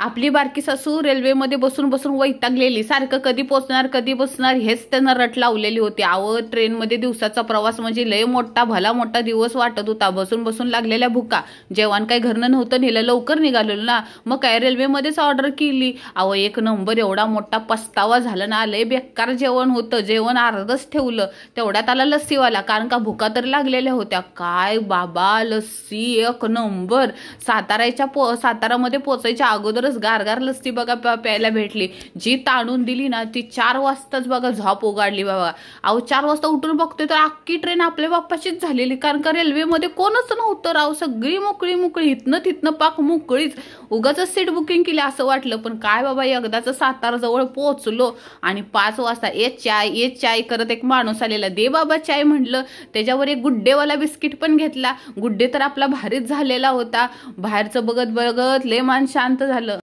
आपली बारकी सासू रेल्वेमध्ये बसून बसून वैतागलेली, सारखं कधी पोचणार हेच त्यांना रट लावलेली होती. ट्रेनमध्ये दिवसाचा प्रवास म्हणजे लय मोठा भला मोठा दिवस वाटत होता. बसून बसून लागलेल्या भुका, जेवण काही घरनं नव्हतं नेलं, लवकर निघालेलो ना, मग काय रेल्वेमध्येच ऑर्डर केली. एक नंबर, एवढा मोठा पस्तावा झाला ना, लय बेकार जेवण होतं. जेवण अर्धच ठेवलं, तेवढ्यात आला लस्सीवाला, कारण का भुका तर लागलेल्या होत्या. काय बाबा, लस्सी एक नंबर. सातारामध्ये पोचायच्या अगोदरच गारगार लस्सी बघा प्यायला भेटली. जी ताणून दिली ना, ती 4 वाजताच बघा झोप उघडली बाबा. 4 वाजता उठून बघतोय तर अख्खी ट्रेन आपल्या बाप्पाचीच झालेली, कारण का रेल्वेमध्ये कोणच नव्हतं राव. सगळी मोकळी इथनं तिथनं पाक मोकळीच. उगाच सीट बुकिंग केली असं वाटलं. पण काय बाबा, एकदाच सातारा जवळ पोहोचलो आणि 5 वाजता ये चाय करत एक माणूस आलेला. दे बाबा चाय म्हटलं. त्याच्यावर एक गुड्डेवाला बिस्किट पण घेतला. गुड्डे तर आपला भारीच झालेला होता. बाहेरचं बघत बघत लय मन शांत झालं.